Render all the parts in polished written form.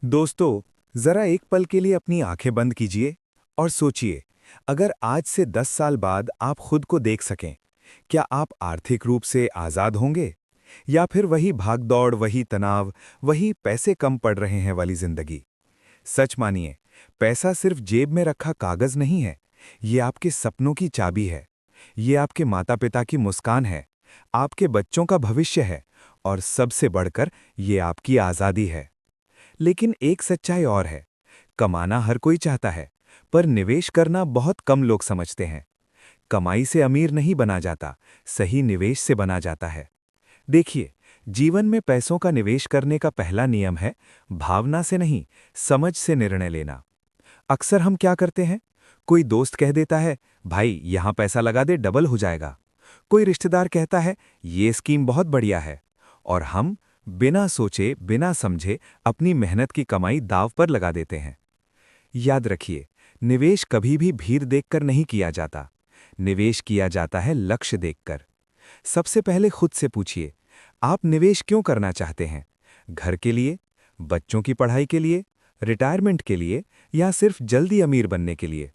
दोस्तों, जरा एक पल के लिए अपनी आंखें बंद कीजिए और सोचिए, अगर आज से 10 साल बाद आप खुद को देख सकें, क्या आप आर्थिक रूप से आज़ाद होंगे? या फिर वही भागदौड़, वही तनाव, वही पैसे कम पड़ रहे हैं वाली जिंदगी? सच मानिए, पैसा सिर्फ जेब में रखा कागज नहीं है, ये आपके सपनों की चाबी है। ये आपके माता-पिता की मुस्कान है, आपके बच्चों का भविष्य है और सबसे बढ़कर ये आपकी आज़ादी है। लेकिन एक सच्चाई और है, कमाना हर कोई चाहता है, पर निवेश करना बहुत कम लोग समझते हैं। कमाई से अमीर नहीं बना जाता, सही निवेश से बना जाता है। देखिए, जीवन में पैसों का निवेश करने का पहला नियम है, भावना से नहीं, समझ से निर्णय लेना। अक्सर हम क्या करते हैं? कोई दोस्त कह देता है, भाई यहां पैसा लगा दे, डबल हो जाएगा। कोई रिश्तेदार कहता है, ये स्कीम बहुत बढ़िया है। और हम बिना सोचे, बिना समझे अपनी मेहनत की कमाई दांव पर लगा देते हैं। याद रखिए, निवेश कभी भी भीड़ देखकर नहीं किया जाता। निवेश किया जाता है लक्ष्य देखकर। सबसे पहले खुद से पूछिए, आप निवेश क्यों करना चाहते हैं? घर के लिए, बच्चों की पढ़ाई के लिए, रिटायरमेंट के लिए या सिर्फ जल्दी अमीर बनने के लिए?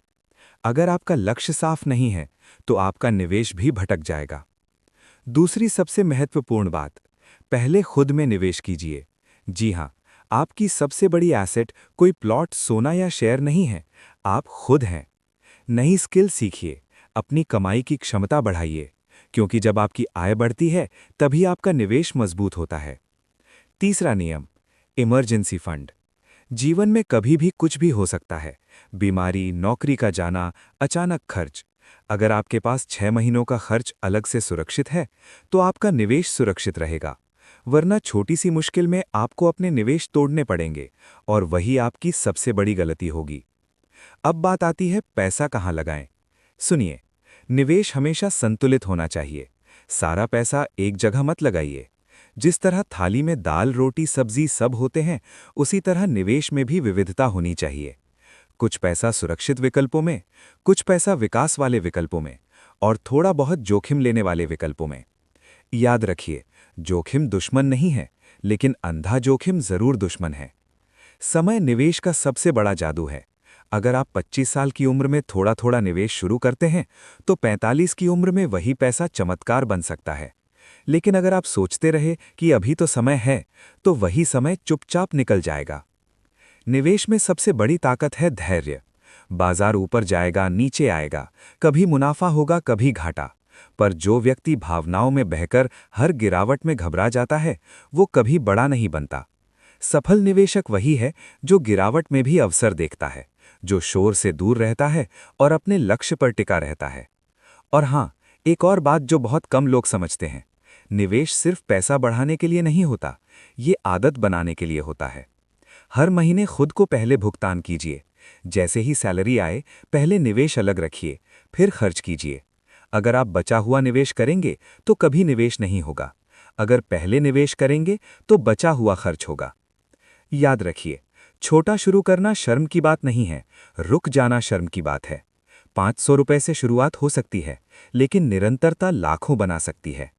अगर आपका लक्ष्य साफ नहीं है, तो आपका निवेश भी भटक जाएगा। दूसरी सबसे महत्वपूर्ण बात, पहले खुद में निवेश कीजिए। जी हां, आपकी सबसे बड़ी एसेट कोई प्लॉट, सोना या शेयर नहीं है, आप खुद हैं। नई स्किल सीखिए, अपनी कमाई की क्षमता बढ़ाइए, क्योंकि जब आपकी आय बढ़ती है, तभी आपका निवेश मजबूत होता है। तीसरा नियम, इमरजेंसी फंड। जीवन में कभी भी कुछ भी हो सकता है, बीमारी, नौकरी का जाना, अचानक खर्च। अगर आपके पास 6 महीनों का खर्च अलग से सुरक्षित है, तो आपका निवेश सुरक्षित रहेगा। वरना छोटी सी मुश्किल में आपको अपने निवेश तोड़ने पड़ेंगे और वही आपकी सबसे बड़ी गलती होगी। अब बात आती है, पैसा कहाँ लगाएं? सुनिए, निवेश हमेशा संतुलित होना चाहिए। सारा पैसा एक जगह मत लगाइए। जिस तरह थाली में दाल, रोटी, सब्जी सब होते हैं, उसी तरह निवेश में भी विविधता होनी चाहिए। कुछ पैसा सुरक्षित विकल्पों में, कुछ पैसा विकास वाले विकल्पों में और थोड़ा बहुत जोखिम लेने वाले विकल्पों में। याद रखिए, जोखिम दुश्मन नहीं है, लेकिन अंधा जोखिम जरूर दुश्मन है। समय निवेश का सबसे बड़ा जादू है। अगर आप 25 साल की उम्र में थोड़ा थोड़ा निवेश शुरू करते हैं, तो 45 की उम्र में वही पैसा चमत्कार बन सकता है। लेकिन अगर आप सोचते रहे कि अभी तो समय है, तो वही समय चुपचाप निकल जाएगा। निवेश में सबसे बड़ी ताकत है धैर्य। बाजार ऊपर जाएगा, नीचे आएगा, कभी मुनाफा होगा, कभी घाटा। पर जो व्यक्ति भावनाओं में बहकर हर गिरावट में घबरा जाता है, वो कभी बड़ा नहीं बनता। सफल निवेशक वही है जो गिरावट में भी अवसर देखता है, जो शोर से दूर रहता है और अपने लक्ष्य पर टिका रहता है। और हाँ, एक और बात जो बहुत कम लोग समझते हैं, निवेश सिर्फ पैसा बढ़ाने के लिए नहीं होता, ये आदत बनाने के लिए होता है। हर महीने खुद को पहले भुगतान कीजिए। जैसे ही सैलरी आए, पहले निवेश अलग रखिए, फिर खर्च कीजिए। अगर आप बचा हुआ निवेश करेंगे, तो कभी निवेश नहीं होगा। अगर पहले निवेश करेंगे, तो बचा हुआ खर्च होगा। याद रखिए, छोटा शुरू करना शर्म की बात नहीं है, रुक जाना शर्म की बात है। 500 रुपए से शुरुआत हो सकती है, लेकिन निरंतरता लाखों बना सकती है।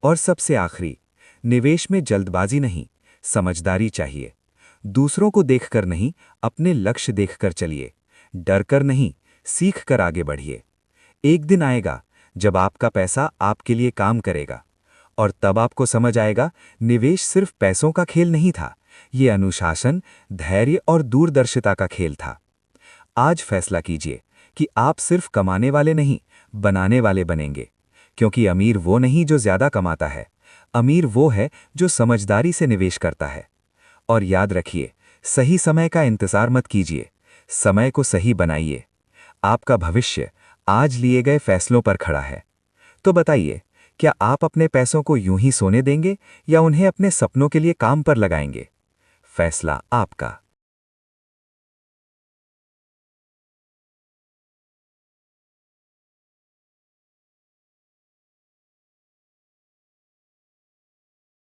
और सबसे आखिरी, निवेश में जल्दबाजी नहीं, समझदारी चाहिए। दूसरों को देखकर नहीं, अपने लक्ष्य देखकर चलिए। डरकर नहीं, सीखकर आगे बढ़िए। एक दिन आएगा जब आपका पैसा आपके लिए काम करेगा, और तब आपको समझ आएगा, निवेश सिर्फ पैसों का खेल नहीं था, ये अनुशासन, धैर्य और दूरदर्शिता का खेल था। आज फैसला कीजिए कि आप सिर्फ कमाने वाले नहीं, बनाने वाले बनेंगे। क्योंकि अमीर वो नहीं जो ज्यादा कमाता है, अमीर वो है जो समझदारी से निवेश करता है। और याद रखिए, सही समय का इंतजार मत कीजिए, समय को सही बनाइए। आपका भविष्य आज लिए गए फैसलों पर खड़ा है। तो बताइए, क्या आप अपने पैसों को यूं ही सोने देंगे या उन्हें अपने सपनों के लिए काम पर लगाएंगे? फैसला आपका।